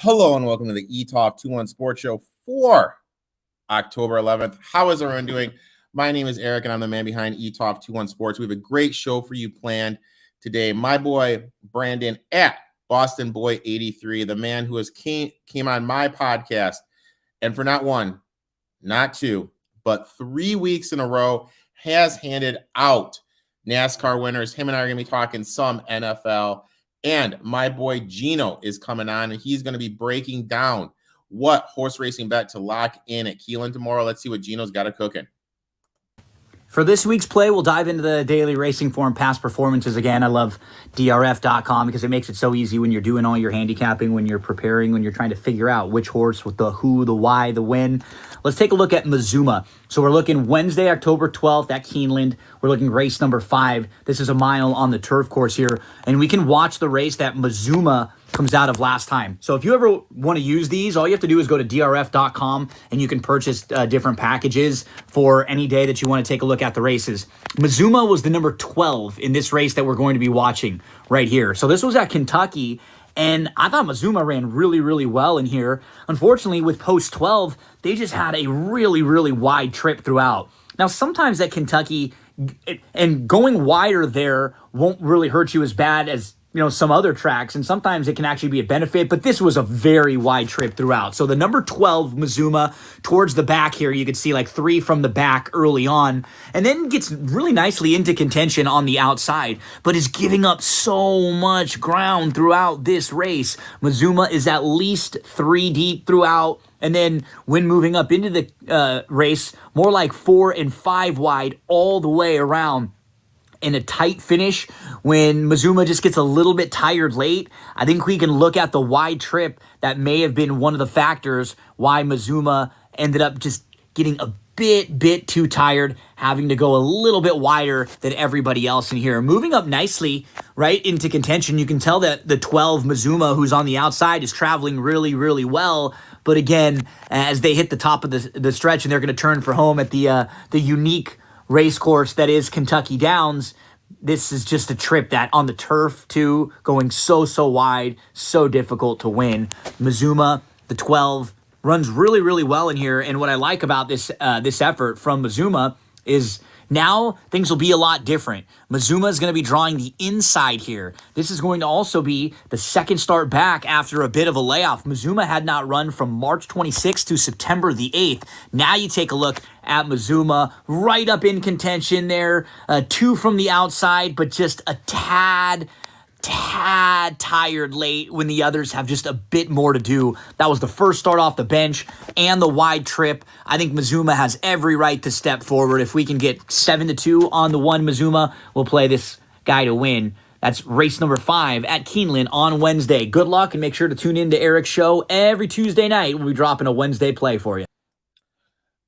Hello and welcome to the Etoft21sports Show for October 11th. How is everyone doing? My name is Eric and I'm the man behind Etoft21sports. We have a great show for you planned today. My boy Brandon at Boston Boy 83, the man who has came on my podcast and for not one, not two, but 3 weeks in a row has handed out NASCAR winners. Him and I are going to be talking some NFL. And my boy Gino is coming on, and he's going to be breaking down what horse racing bet to lock in at Keelan tomorrow. Let's see what Gino's got cooking. For this week's play, we'll dive into the daily racing form past performances again. I love DRF.com because it makes it so easy when you're doing all your handicapping, when you're preparing, when you're trying to figure out which horse with the who, the why, the when. Let's take a look at Mazuma. So we're looking Wednesday, October 12th at Keeneland. We're looking race number 5. This is a mile on the turf course here. And we can watch the race that Mazuma comes out of last time. So if you ever want to use these, all you have to do is go to drf.com and you can purchase different packages for any day that you want to take a look at the races. Mazuma was the number 12 in this race that we're going to be watching right here. So this was at Kentucky, and I thought Mazuma ran really, really well in here. Unfortunately, with post 12, they just had a really, really wide trip throughout. Now, sometimes at Kentucky, and going wider there won't really hurt you as bad as some other tracks, and sometimes it can actually be a benefit, but this was a very wide trip throughout. So the number 12, Mazuma, towards the back here, you could see like 3 from the back early on, and then gets really nicely into contention on the outside, but is giving up so much ground throughout this race. Mazuma is at least 3 deep throughout, and then when moving up into the race, more like 4 and 5 wide all the way around. In a tight finish, when Mazuma just gets a little bit tired late, I think we can look at the wide trip that may have been one of the factors why Mazuma ended up just getting a bit too tired, having to go a little bit wider than everybody else in here. Moving up nicely right into contention, you can tell that the 12 Mazuma, who's on the outside, is traveling really, really well. But again, as they hit the top of the stretch and they're going to turn for home at the unique race course that is Kentucky Downs, this is just a trip that on the turf too, going so wide, so difficult to win. Mazuma, the 12, runs really, really well in here. And what I like about this effort from Mazuma is now things will be a lot different. Mazuma is going to be drawing the inside here. This is going to also be the second start back after a bit of a layoff. Mazuma had not run from March 26th to September the 8th. Now you take a look at Mazuma right up in contention there. 2 from the outside, but just a tad tired late when the others have just a bit more to do. That was the first start off the bench and the wide trip. I think Mazuma has every right to step forward. If we can get 7-2 on the 1 Mazuma, we'll play this guy to win. That's race number 5 at Keeneland on Wednesday. Good luck, and make sure to tune in to Eric's show every Tuesday night. We'll be dropping a Wednesday play for you.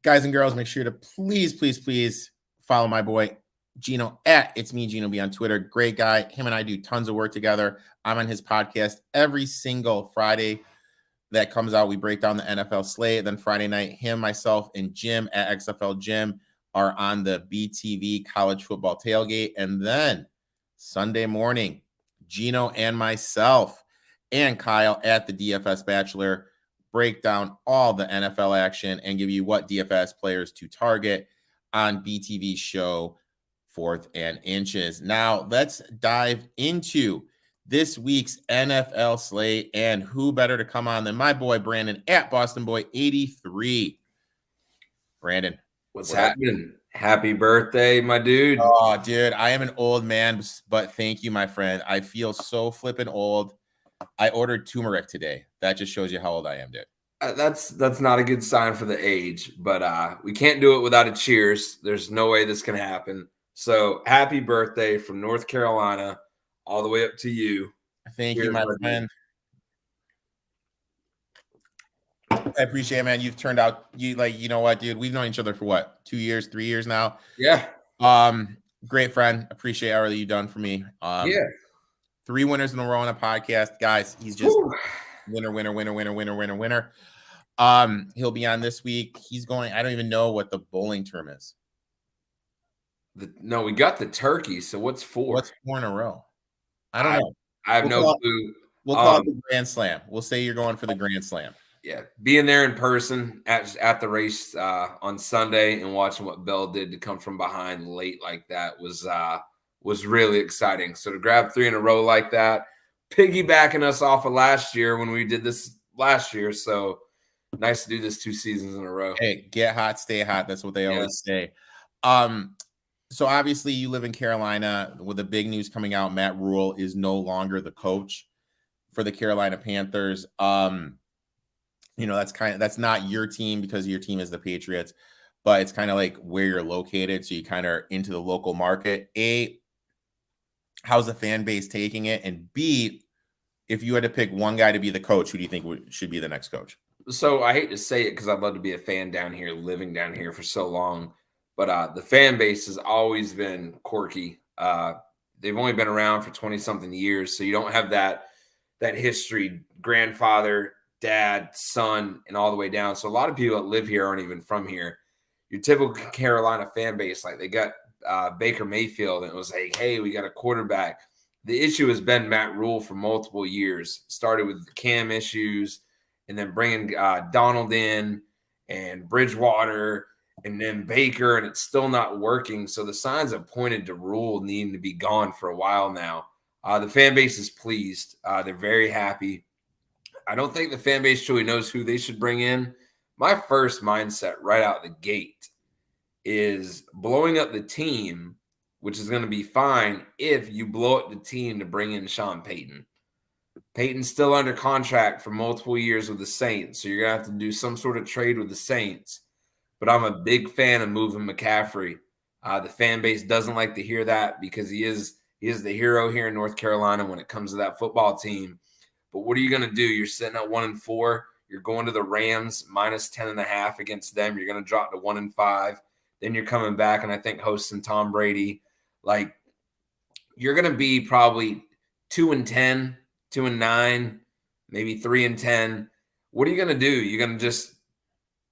Guys and girls, make sure to please follow my boy Gino at It's Me Gino B on Twitter. Great guy. Him and I do tons of work together. I'm on his podcast every single Friday that comes out. We break down the NFL slate. Then Friday night, him, myself, and Jim at XFL Jim are on the BTV college football tailgate. And then Sunday morning, Gino and myself and Kyle at the DFS Bachelor break down all the NFL action and give you what DFS players to target on BTV's show 4th and Inches. Now, let's dive into this week's NFL slate, and who better to come on than my boy Brandon at Boston Boy 83. Brandon, what's happening? Happy birthday, my dude. Oh, dude, I am an old man, but thank you, my friend. I feel so flippin' old. I ordered turmeric today. That just shows you how old I am, dude. That's not a good sign for the age, but we can't do it without a cheers. There's no way this can happen. So happy birthday from North Carolina all the way up to you. Thank you, my friend. I appreciate it, man. You've turned out, you know what, dude? We've known each other for what, 2 years, 3 years now? Yeah. Great friend. Appreciate everything you've done for me. Yeah. 3 winners in a row on a podcast. Guys, he's just winner. He'll be on this week. He's going, I don't even know what the bowling term is. No, we got the turkey. So what's 4? What's 4 in a row? I don't know. I have no clue. We'll call it the Grand Slam. We'll say you're going for the Grand Slam. Yeah, being there in person at the race on Sunday and watching what Bell did to come from behind late like that was really exciting. So to grab 3 in a row like that, piggybacking us off of last year when we did this last year. So nice to do this 2 seasons in a row. Hey, get hot, stay hot. That's what they always say. So obviously you live in Carolina with the big news coming out. Matt Rule is no longer the coach for the Carolina Panthers. That's not your team because your team is the Patriots, but it's kind of like where you're located. So you kind of are into the local market. A, how's the fan base taking it? And B, if you had to pick one guy to be the coach, who do you think should be the next coach? So I hate to say it because I'd love to be a fan down here, living down here for so long. But the fan base has always been quirky. They've only been around for 20-something years, so you don't have that history, grandfather, dad, son, and all the way down. So a lot of people that live here aren't even from here. Your typical Carolina fan base, like they got Baker Mayfield, and it was like, hey, we got a quarterback. The issue has been Matt Rule for multiple years. Started with the Cam issues, and then bringing Donald in and Bridgewater and then Baker, and it's still not working. So the signs have pointed to Rule needing to be gone for a while now. The fan base is pleased. They're very happy. I don't think the fan base truly knows who they should bring in. My first mindset right out the gate is blowing up the team, which is going to be fine if you blow up the team to bring in Sean Payton. Peyton's still under contract for multiple years with the Saints, so you're going to have to do some sort of trade with the Saints. But I'm a big fan of moving McCaffrey. The fan base doesn't like to hear that because he is the hero here in North Carolina when it comes to that football team. But what are you going to do? You're sitting at 1-4. You're going to the Rams minus 10.5 against them. You're going to drop to 1-5. Then you're coming back and I think hosting Tom Brady. Like, you're going to be probably 2-10, 2-9, maybe 3-10. What are you going to do? You're going to just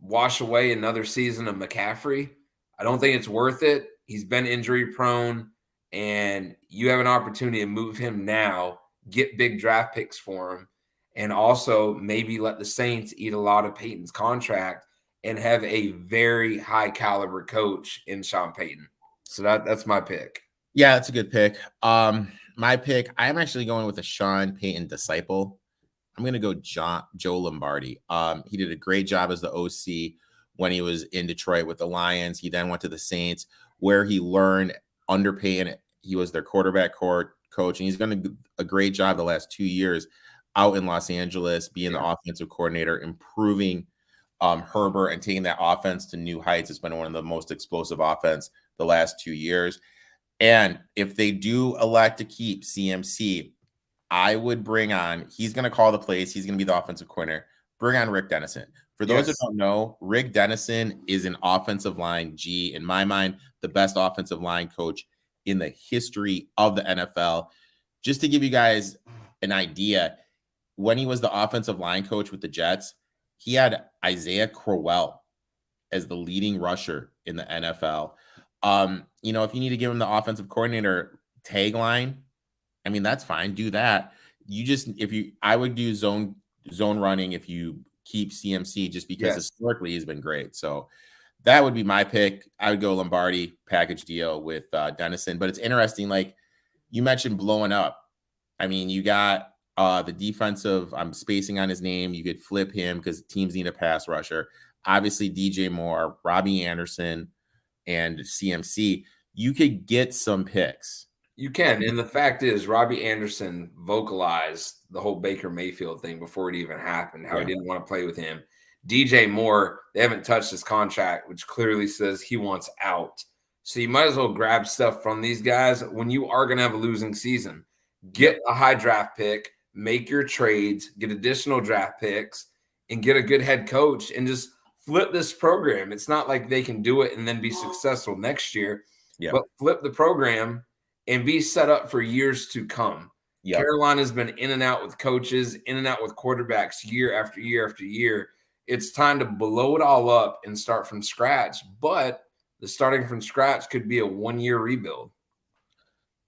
wash away another season of McCaffrey? I don't think it's worth it. He's been injury prone, and you have an opportunity to move him now, get big draft picks for him, and also maybe let the Saints eat a lot of Peyton's contract and have a very high caliber coach in Sean Payton. So that's my pick. Yeah, that's a good pick. My pick, I'm actually going with a Sean Payton disciple. I'm going to go Joe Lombardi. He did a great job as the OC when he was in Detroit with the Lions. He then went to the Saints where he learned under Payton. He was their quarterback coach, and he's going to do a great job the last 2 years out in Los Angeles, being the offensive coordinator, improving Herbert and taking that offense to new heights. It's been one of the most explosive offense the last 2 years. And if they do elect to keep CMC, I would bring on, he's going to call the plays. He's going to be the offensive coordinator. Bring on Rick Dennison. For those that don't know, Rick Dennison is an offensive line G, in my mind, the best offensive line coach in the history of the NFL. Just to give you guys an idea, when he was the offensive line coach with the Jets, he had Isaiah Crowell as the leading rusher in the NFL. If you need to give him the offensive coordinator tagline, I mean, that's fine. Do that. I would do zone running if you keep CMC, just because historically he's been great. So that would be my pick. I would go Lombardi package deal with Dennison. But it's interesting, like you mentioned, blowing up. I mean, you got the defensive. I'm spacing on his name. You could flip him because teams need a pass rusher. Obviously, DJ Moore, Robbie Anderson, and CMC. You could get some picks. You can. And the fact is, Robbie Anderson vocalized the whole Baker Mayfield thing before it even happened, how he didn't want to play with him. DJ Moore, they haven't touched his contract, which clearly says he wants out. So you might as well grab stuff from these guys when you are going to have a losing season. Get a high draft pick, make your trades, get additional draft picks, and get a good head coach and just flip this program. It's not like they can do it and then be successful next year, but flip the program and be set up for years to come. Yep. Carolina's been in and out with coaches, in and out with quarterbacks year after year after year. It's time to blow it all up and start from scratch. But the starting from scratch could be a 1-year rebuild.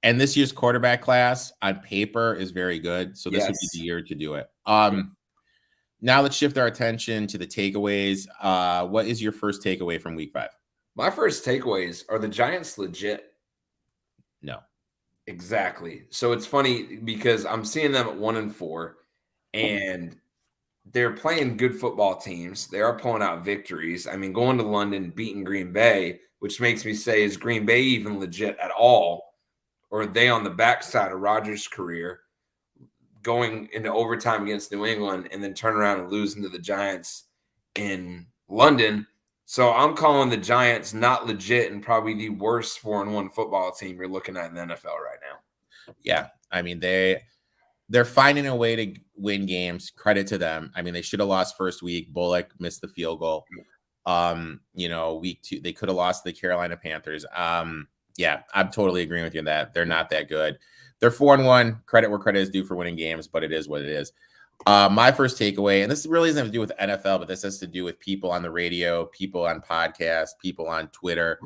And this year's quarterback class on paper is very good. So this would be Yes. the year to do it. Now let's shift our attention to the takeaways. What is your first takeaway from week 5? My first takeaways are the Giants legit. No. Exactly. So it's funny because I'm seeing them at 1-4, and they're playing good football teams. They are pulling out victories. I mean, going to London, beating Green Bay, which makes me say, is Green Bay even legit at all? Or are they on the backside of Rodgers' career, going into overtime against New England and then turn around and losing to the Giants in London? So I'm calling the Giants not legit and probably the worst 4-1 football team you're looking at in the NFL right now. Yeah. I mean, they're finding a way to win games. Credit to them. I mean, they should have lost first week. Bullock missed the field goal. Week 2, they could have lost the Carolina Panthers. Yeah, I'm totally agreeing with you on that. They're not that good. They're 4-1. Credit where credit is due for winning games, but it is what it is. My first takeaway, and this really doesn't have to do with NFL, but this has to do with people on the radio, people on podcasts, people on Twitter.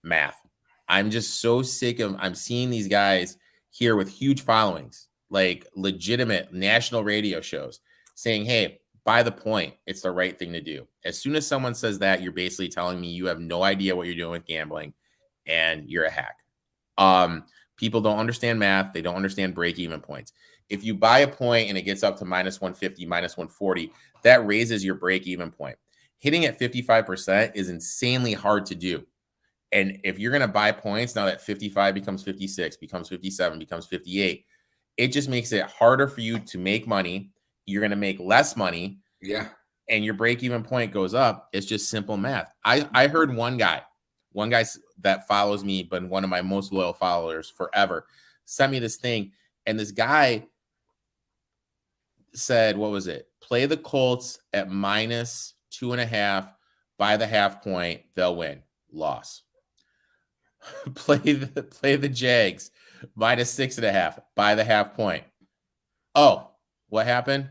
Math. I'm just so sick of, I'm seeing these guys here with huge followings, like legitimate national radio shows, saying, hey, by the point, it's the right thing to do. As soon as someone says that, you're basically telling me you have no idea what you're doing with gambling and you're a hack. People don't understand math. They don't understand break-even points. If you buy a point and it gets up to minus 150, minus 140, that raises your break-even point. Hitting at 55% is insanely hard to do. And if you're going to buy points, now that 55 becomes 56, becomes 57, becomes 58, it just makes it harder for you to make money. You're going to make less money. Yeah. And your break-even point goes up. It's just simple math. I heard one guy that follows me, but one of my most loyal followers forever, sent me this thing. And this guy said, what was it? Play the Colts at minus 2.5, buy the half point, they'll win. Loss. Play the Jags minus 6.5, buy the half point. Oh, what happened?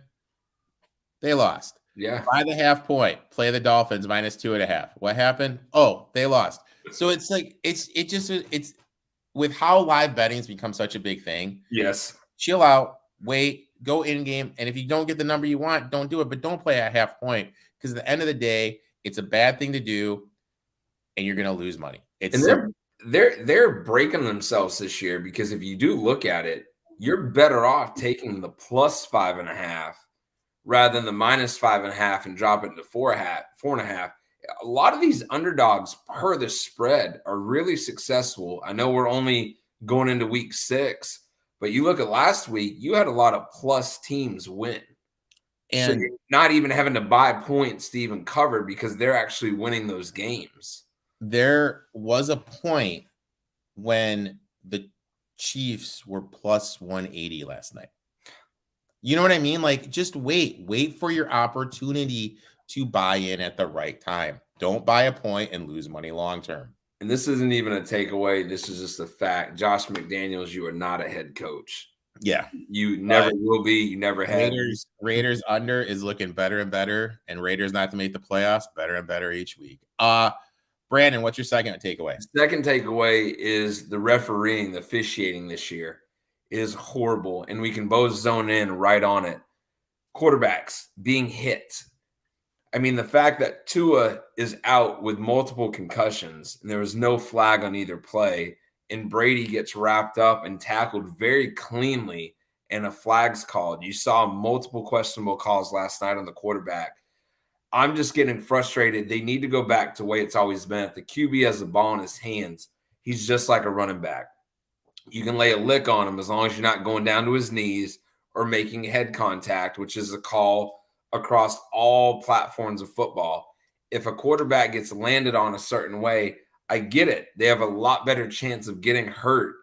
They lost. Yeah. Buy the half point, play the Dolphins minus 2.5. What happened? Oh, they lost. So it's like, it's with how live betting's become such a big thing. Yes. Chill out, wait, go in game. And if you don't get the number you want, don't do it, but don't play at half point, because at the end of the day, it's a bad thing to do and you're going to lose money. They're breaking themselves this year, because if you do look at it, you're better off taking the plus 5.5 rather than the minus 5.5 and drop it to 4.5. A lot of these underdogs per the spread are really successful. I know we're only going into week 6, but you look at last week, you had a lot of plus teams win. And so you're not even having to buy points to even cover, because they're actually winning those games. There was a point when the Chiefs were plus 180 last night. You know what I mean? Like, just wait for your opportunity to buy in at the right time. Don't buy a point and lose money long term. And this isn't even a takeaway. This is just a fact. Josh McDaniels, you are not a head coach. Yeah. You never will be. You never have. Raiders under is looking better and better, and Raiders not to make the playoffs, better and better each week. Brandon, what's your second takeaway? Second takeaway is the refereeing, the officiating this year is horrible, and we can both zone in right on it. Quarterbacks being hit. I mean, the fact that Tua is out with multiple concussions and there was no flag on either play, and Brady gets wrapped up and tackled very cleanly and a flag's called. You saw multiple questionable calls last night on the quarterback. I'm just getting frustrated. They need to go back to the way it's always been. If the QB has the ball in his hands, he's just like a running back. You can lay a lick on him as long as you're not going down to his knees or making head contact, which is a call across all platforms of football. If a quarterback gets landed on a certain way, I get it. They have a lot better chance of getting hurt.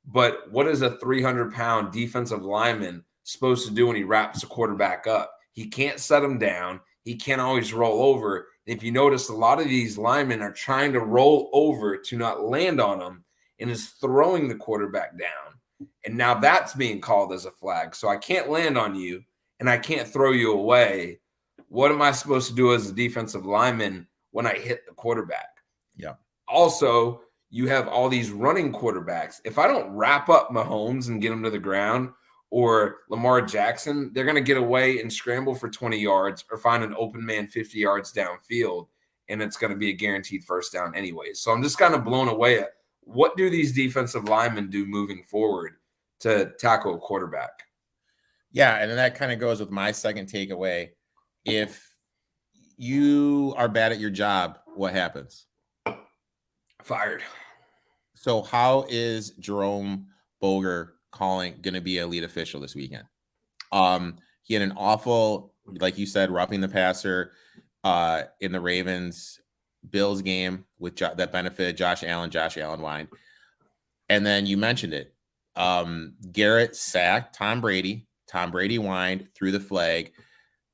But what is a 300-pound defensive lineman supposed to do when he wraps a quarterback up? He can't set him down. He can't always roll over. If you notice, a lot of these linemen are trying to roll over to not land on him and is throwing the quarterback down. And now that's being called as a flag. So I can't land on you and I can't throw you away. What am I supposed to do as a defensive lineman when I hit the quarterback? Yeah. Also, you have all these running quarterbacks. If I don't wrap up Mahomes and get him to the ground, or Lamar Jackson, they're going to get away and scramble for 20 yards or find an open man 50 yards downfield, and it's going to be a guaranteed first down anyway. So I'm just kind of blown away at what do these defensive linemen do moving forward to tackle a quarterback? Yeah, and then that kind of goes with my second takeaway. If you are bad at your job, what happens? Fired. So how is Jerome Boger going to be a lead official this weekend? He had an awful, like you said, roughing the passer in the Ravens Bills game with that benefited Josh Allen whined. And then you mentioned it. Garrett sacked Tom Brady. Tom Brady whined, threw the flag.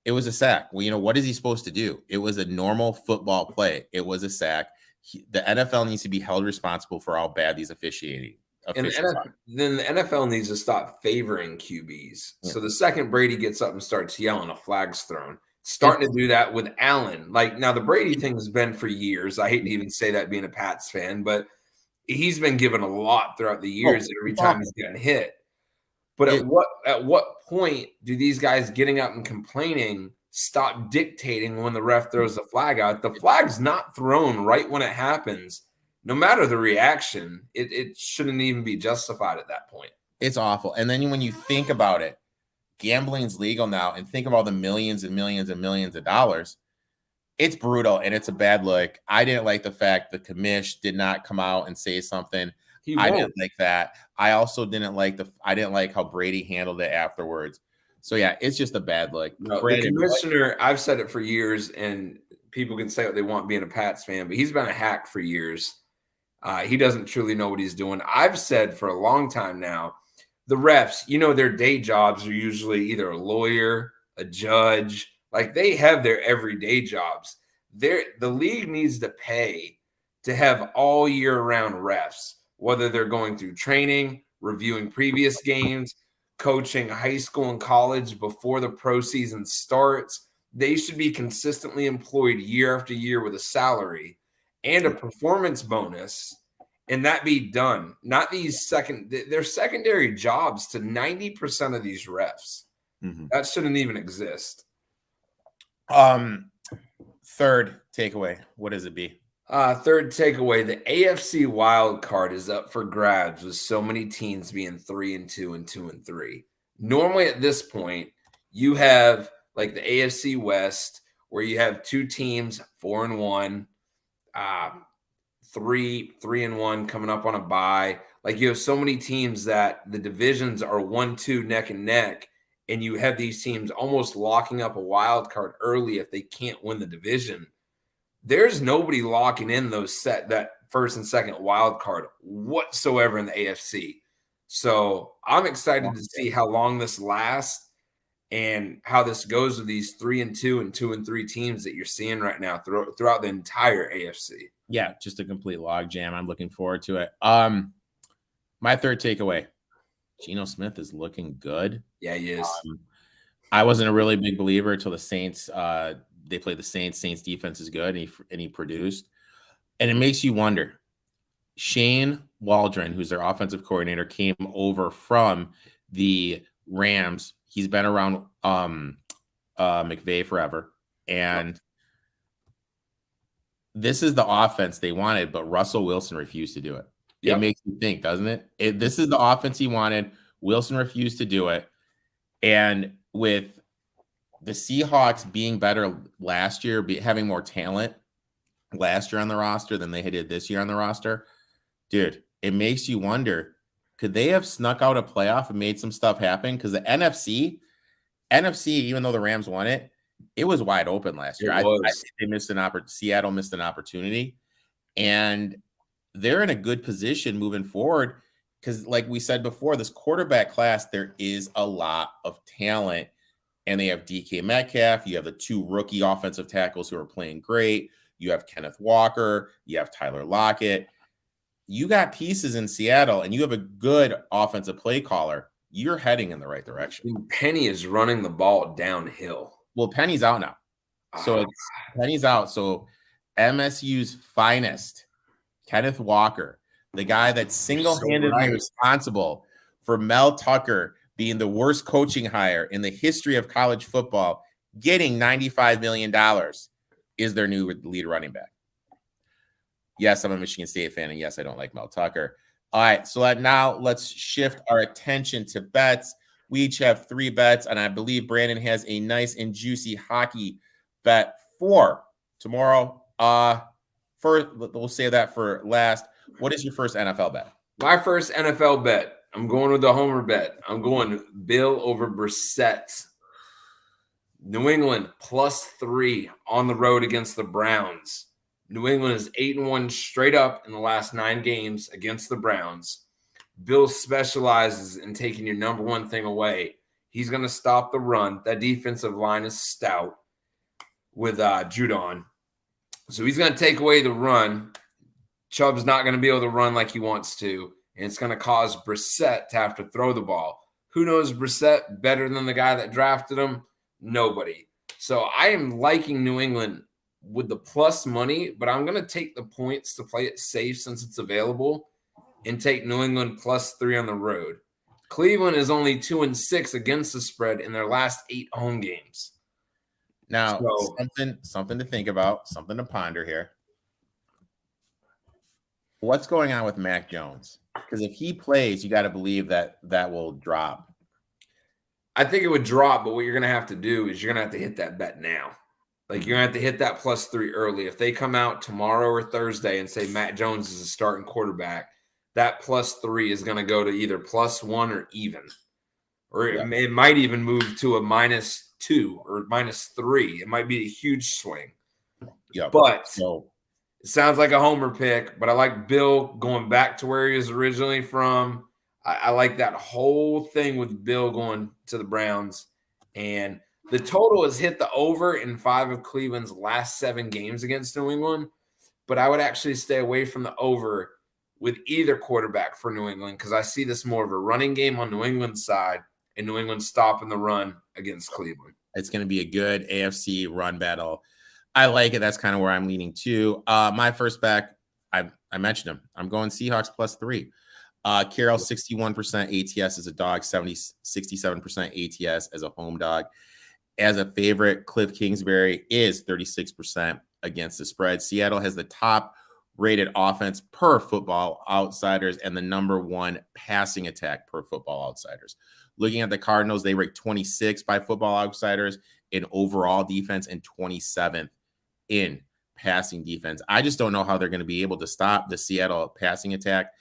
It was a sack. Well, what is he supposed to do? It was a normal football play. It was a sack. The NFL needs to be held responsible for how bad these officiating. And then the NFL needs to stop favoring QBs. Yeah. So the second Brady gets up and starts yelling, a flag's thrown. Starting to do that with Allen. Like, now the Brady thing has been for years. I hate to even say that being a Pats fan, but he's been given a lot throughout the years every time he's gotten hit. But at what point do these guys getting up and complaining stop dictating when the ref throws the flag out? The flag's not thrown right when it happens. No matter the reaction, it shouldn't even be justified at that point. It's awful. And then when you think about it, gambling's legal now, and think of all the millions and millions and millions of dollars. It's brutal, and it's a bad look. I didn't like the fact the commish did not come out and say something. I didn't like that. I also didn't like how Brady handled it afterwards. So yeah, it's just a bad look. No, the commissioner, I've said it for years, and people can say what they want being a Pats fan, but he's been a hack for years. He doesn't truly know what he's doing. I've said for a long time now, the refs, their day jobs are usually either a lawyer, a judge. Like, they have their everyday jobs. The league needs to pay to have all year round refs, whether they're going through training, reviewing previous games, coaching high school and college before the pro season starts. They should be consistently employed year after year with a salary and a performance bonus, and that be done. Not these they're secondary jobs to 90% of these refs. Mm-hmm. That shouldn't even exist. Third takeaway, what does it be? Third takeaway, the AFC wild card is up for grabs with so many teams being 3-2 and 2-3. Normally at this point, you have like the AFC West, where you have two teams 4-1, 3-1 coming up on a bye. Like, you have so many teams that the divisions are 1-2 neck and neck, and you have these teams almost locking up a wild card early if they can't win the division. There's nobody locking in that first and second wild card whatsoever in the AFC. So I'm excited to see how long this lasts and how this goes with these 3-2 and 2-3 teams that you're seeing right now throughout the entire AFC. Yeah, just a complete logjam. I'm looking forward to it. My third takeaway, Geno Smith is looking good. Yeah, he is. I wasn't a really big believer until the Saints. They played the Saints. Saints defense is good, and he produced. And it makes you wonder. Shane Waldron, who's their offensive coordinator, came over from the Rams. He's been around McVay forever. And this is the offense they wanted, but Russell Wilson refused to do it. Yep. It makes you think, doesn't it? This is the offense he wanted. Wilson refused to do it. And with the Seahawks being better last year, having more talent last year on the roster than they did this year on the roster, dude, it makes you wonder, could they have snuck out a playoff and made some stuff happen? Because the NFC, even though the Rams won it, it was wide open last year. I think they missed an opportunity. Seattle missed an opportunity, and they're in a good position moving forward because, like we said before, this quarterback class, there is a lot of talent, and they have DK Metcalf. You have the two rookie offensive tackles who are playing great. You have Kenneth Walker. You have Tyler Lockett. You got pieces in Seattle, and you have a good offensive play caller. You're heading in the right direction. Penny is running the ball downhill. Well, Penny's out now. So Penny's out. So MSU's finest, Kenneth Walker. the guy that's single-handedly right. responsible for Mel Tucker being the worst coaching hire in the history of college football, getting $95 million, is their new lead running back. Yes, I'm a Michigan State fan, and yes, I don't like Mel Tucker. All right, so now let's shift our attention to bets. We each have 3 bets, and I believe Brandon has a nice and juicy hockey bet for tomorrow. First, we'll save that for last. What is your first NFL bet? My first NFL bet. I'm going with the homer bet. I'm going Bill over Brissett. New England +3 on the road against the Browns. New England is 8-1 straight up in the last 9 games against the Browns. Bill specializes in taking your number one thing away. He's going to stop the run. That defensive line is stout with Judon. So he's going to take away the run. Chubb's not going to be able to run like he wants to, and it's going to cause Brissett to have to throw the ball. Who knows Brissett better than the guy that drafted him? Nobody. So I am liking New England with the plus money, but I'm going to take the points to play it safe since it's available and take New England +3 on the road. Cleveland is only 2-6 against the spread in their last 8 home games. Now, something to think about, something to ponder here. What's going on with Mac Jones? Because if he plays, you got to believe that will drop. I think it would drop, but what you're going to have to do is you're going to have to hit that bet now. Like, you're going to have to hit that +3 early. If they come out tomorrow or Thursday and say Matt Jones is a starting quarterback, that +3 is going to go to either +1 or even. Or it might even move to a -2 or -3. It might be a huge swing. Yeah, but it sounds like a homer pick, but I like Bill going back to where he was originally from. I like that whole thing with Bill going to the Browns. And the total has hit the over in 5 of Cleveland's last 7 games against New England. But I would actually stay away from the over with either quarterback for New England because I see this more of a running game on New England's side and New England stopping the run against Cleveland. It's going to be a good AFC run battle. I like it. That's kind of where I'm leaning to. My first back, I mentioned him. I'm going Seahawks +3. Carroll 61% ATS as a dog, 67% ATS as a home dog. As a favorite, Cliff Kingsbury is 36% against the spread. Seattle has the top rated offense per Football Outsiders and the number 1 passing attack per Football Outsiders. Looking at the Cardinals, they rank 26 by Football Outsiders in overall defense and 27th in passing defense. I just don't know how they're going to be able to stop the Seattle passing attack.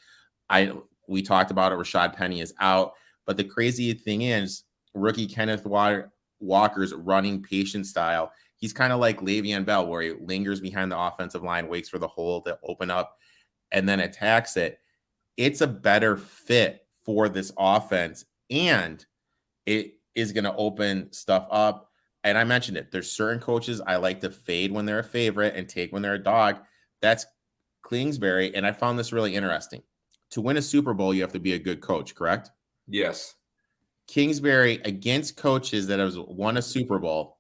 We talked about it. Rashad Penny is out. But the crazy thing is, rookie Kenneth Walker's running patient style, he's kind of like Le'Veon Bell, where he lingers behind the offensive line, waits for the hole to open up, and then attacks it. It's a better fit for this offense, and it is going to open stuff up. And I mentioned it. There's certain coaches I like to fade when they're a favorite and take when they're a dog. That's Kingsbury, and I found this really interesting. To win a Super Bowl, you have to be a good coach, correct? Yes. Kingsbury against coaches that have won a Super Bowl,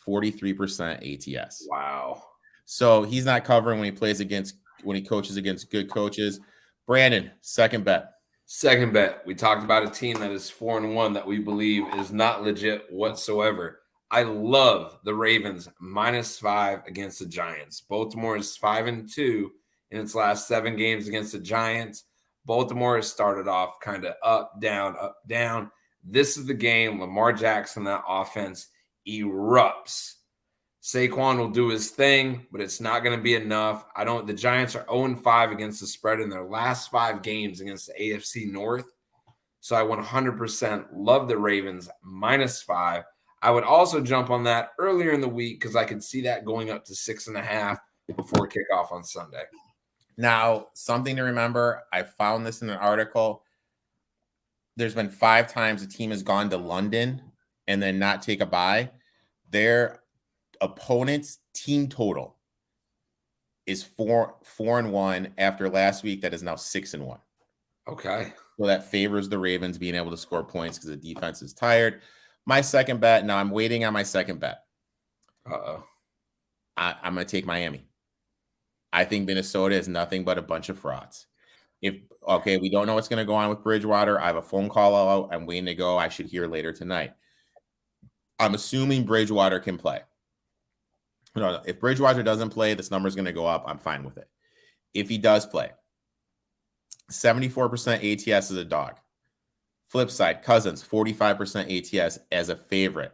43% ATS. Wow. So he's not covering when he coaches against good coaches. Brandon, second bet. Second bet. We talked about a team that is 4-1 that we believe is not legit whatsoever. I love the Ravens -5 against the Giants. Baltimore is 5-2 in its last 7 games against the Giants. Baltimore has started off kind of up, down. This is the game. Lamar Jackson, that offense erupts. Saquon will do his thing, but it's not going to be enough. The Giants are 0-5 against the spread in their last 5 games against the AFC North. So I 100% love the Ravens -5. I would also jump on that earlier in the week because I could see that going up to 6.5 before kickoff on Sunday. Now, something to remember, I found this in an article. There's been 5 times a team has gone to London and then not take a bye. Their opponent's team total is 4-1 after last week. That is now 6-1. Okay. So that favors the Ravens being able to score points because the defense is tired. My second bet, now I'm waiting on my second bet. Uh-oh. I'm going to take Miami. I think Minnesota is nothing but a bunch of frauds. Okay, we don't know what's going to go on with Bridgewater. I have a phone call out. I'm waiting to go. I should hear later tonight. I'm assuming Bridgewater can play. No, if Bridgewater doesn't play, this number is going to go up. I'm fine with it. If he does play, 74% ATS as a dog. Flip side, Cousins, 45% ATS as a favorite.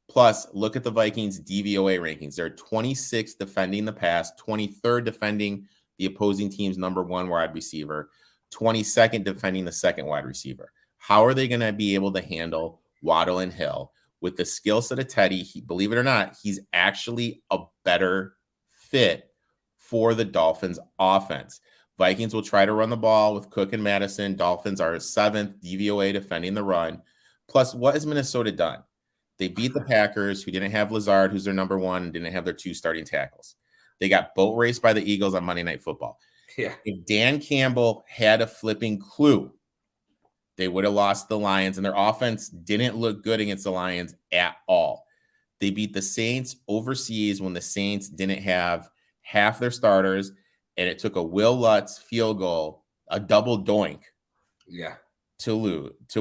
Plus, look at the Vikings DVOA rankings. They're 26th defending the pass, 23rd defending the opposing team's number one wide receiver, 22nd defending the second wide receiver. How are they going to be able to handle Waddle and Hill? With the skill set of Teddy, believe it or not, he's actually a better fit for the Dolphins offense. Vikings will try to run the ball with Cook and Madison. Dolphins are 7th DVOA defending the run. Plus, what has Minnesota done? They beat the Packers, who didn't have Lazard, who's their number one, and didn't have their 2 starting tackles. They got boat raced by the Eagles on Monday Night Football. Yeah. If Dan Campbell had a flipping clue, they would have lost the Lions, and their offense didn't look good against the Lions at all. They beat the Saints overseas when the Saints didn't have half their starters, and it took a Will Lutz field goal, a double doink, to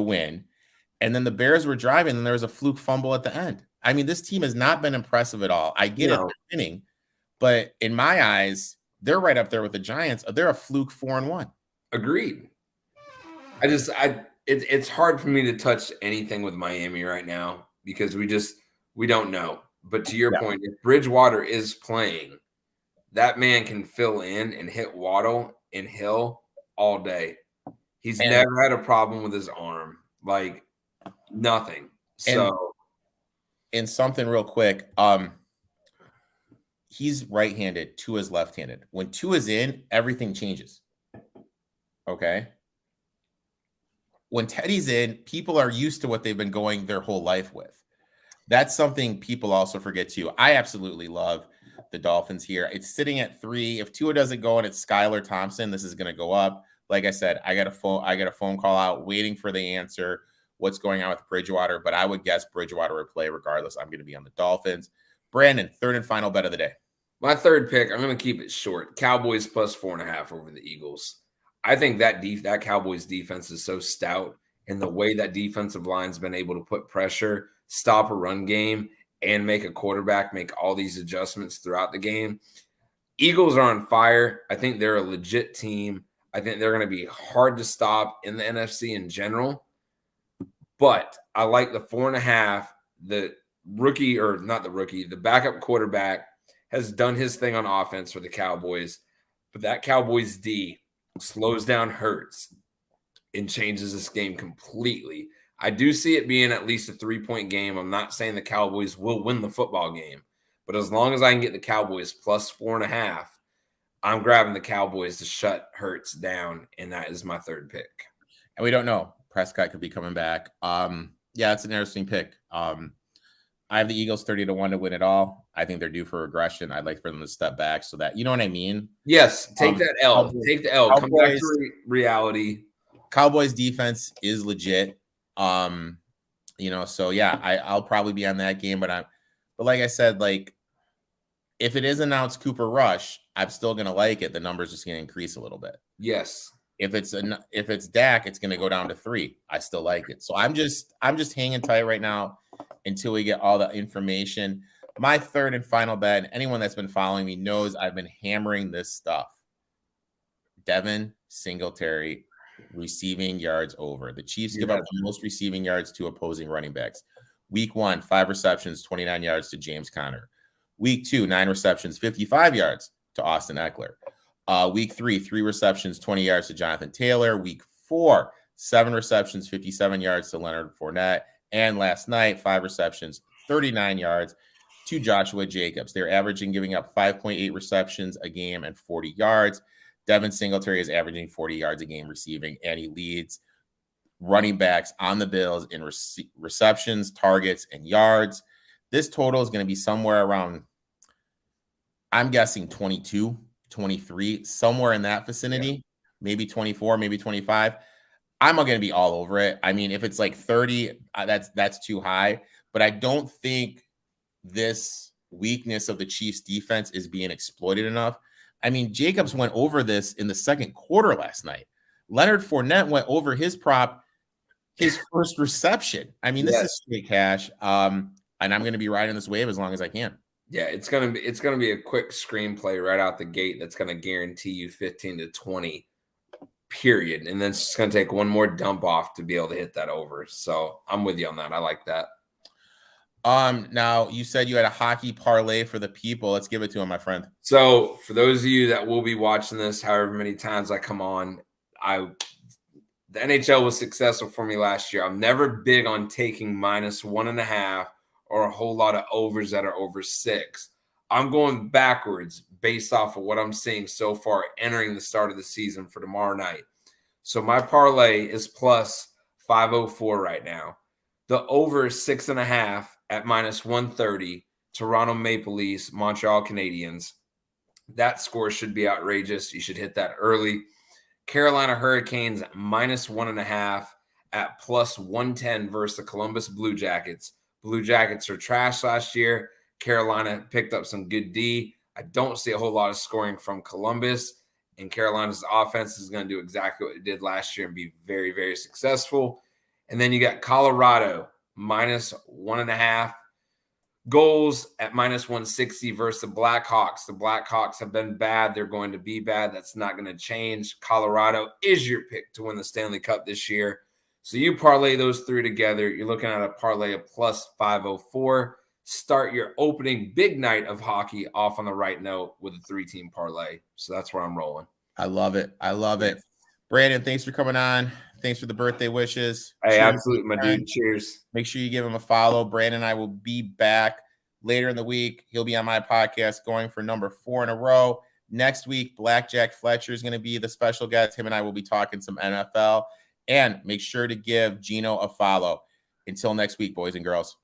win. And then the Bears were driving, and there was a fluke fumble at the end. I mean, this team has not been impressive at all. I get it, they're winning, but in my eyes, they're right up there with the Giants. They're a fluke 4-1. Agreed. It's hard for me to touch anything with Miami right now because we don't know. But to your point, if Bridgewater is playing, that man can fill in and hit Waddle and Hill all day. He's never had a problem with his arm, like nothing. So, and something real quick, he's right-handed, Tua's left-handed. When Tua's in, everything changes. Okay. When Teddy's in, people are used to what they've been going their whole life with. That's something people also forget too. I absolutely love the Dolphins here. It's sitting at 3. If Tua doesn't go and it's Skylar Thompson, this is going to go up. Like I said, I got a phone call out waiting for the answer. What's going on with Bridgewater? But I would guess Bridgewater would play regardless. I'm going to be on the Dolphins. Brandon, third and final bet of the day. My third pick, I'm going to keep it short. Cowboys plus 4.5 over the Eagles. I think that Cowboys defense is so stout, and the way that defensive line's been able to put pressure, stop a run game, and make a quarterback make all these adjustments throughout the game. Eagles are on fire. I think they're a legit team. I think they're going to be hard to stop in the NFC in general. But I like the 4.5. The backup quarterback has done his thing on offense for the Cowboys. But that Cowboys D slows down Hurts and changes this game completely. I do see it being at least a 3-point game. I'm not saying the Cowboys will win the football game, but as long as I can get the Cowboys plus 4.5, I'm grabbing the Cowboys to shut Hurts down, and that is my third pick. And we don't know. Prescott could be coming back. Yeah, it's an interesting pick. I have the Eagles 30-1 to win it all. I think they're due for regression. I'd like for them to step back so that, you know what I mean? Yes, take that L. Take the L. Come back to reality. Cowboys defense is legit. So yeah, I'll probably be on that game, but like I said, like if it is announced Cooper Rush, I'm still gonna like it. The number's just gonna increase a little bit. Yes. If it's Dak, it's gonna go down to 3. I still like it. So I'm just hanging tight right now until we get all the information. My third and final bet, and anyone that's been following me knows I've been hammering this stuff. Devin Singletary receiving yards over. The Chiefs give up the most receiving yards to opposing running backs. Week 1, 5 receptions, 29 yards to James Conner. Week 2, 9 receptions, 55 yards to Austin Eckler. Week 3, 3 receptions, 20 yards to Jonathan Taylor. Week 4, 7 receptions, 57 yards to Leonard Fournette. And last night, 5 receptions, 39 yards to Joshua Jacobs. They're averaging giving up 5.8 receptions a game and 40 yards. Devin Singletary is averaging 40 yards a game receiving, and he leads running backs on the Bills in receptions, targets, and yards. This total is going to be somewhere around, I'm guessing 22, 23, somewhere in that vicinity, maybe 24, maybe 25. I'm going to be all over it. I mean, if it's like 30, that's too high, but I don't think this weakness of the Chiefs defense is being exploited enough I mean, Jacobs went over this in the second quarter last night. Leonard Fournette went over his prop, his first reception. I mean, this is straight cash. And I'm going to be riding this wave as long as I can. Yeah, it's gonna be a quick screenplay right out the gate that's gonna guarantee you 15 to 20, period. And then it's just gonna take one more dump off to be able to hit that over. So I'm with you on that. I like that. Now you said you had a hockey parlay for the people. Let's give it to him, my friend. So for those of you that will be watching this, however many times I come on, the NHL was successful for me last year. I'm never big on taking -1.5 or a whole lot of overs that are over 6. I'm going backwards based off of what I'm seeing so far entering the start of the season for tomorrow night. So my parlay is plus 504 right now. The over is 6.5 at -130. Toronto Maple Leafs, Montreal Canadiens. That score should be outrageous. You should hit that early. Carolina Hurricanes -1.5 at +110 versus the Columbus Blue Jackets. Blue Jackets are trash last year. Carolina picked up some good D. I don't see a whole lot of scoring from Columbus, and Carolina's offense is going to do exactly what it did last year and be very, very successful. And then you got Colorado -1.5 goals at -160 versus the Blackhawks. The Blackhawks have been bad. They're going to be bad. That's not going to change. Colorado is your pick to win the Stanley Cup this year. So you parlay those three together. You're looking at a parlay of plus 504. Start your opening big night of hockey off on the right note with a 3-team parlay. So that's where I'm rolling. I love it. I love it. Brandon, thanks for coming on. Thanks for the birthday wishes. Hey, absolutely, my dude. Cheers. Make sure you give him a follow. Brandon and I will be back later in the week. He'll be on my podcast going for number 4 in a row. Next week, Blackjack Fletcher is going to be the special guest. Him and I will be talking some NFL. And make sure to give Gino a follow. Until next week, boys and girls.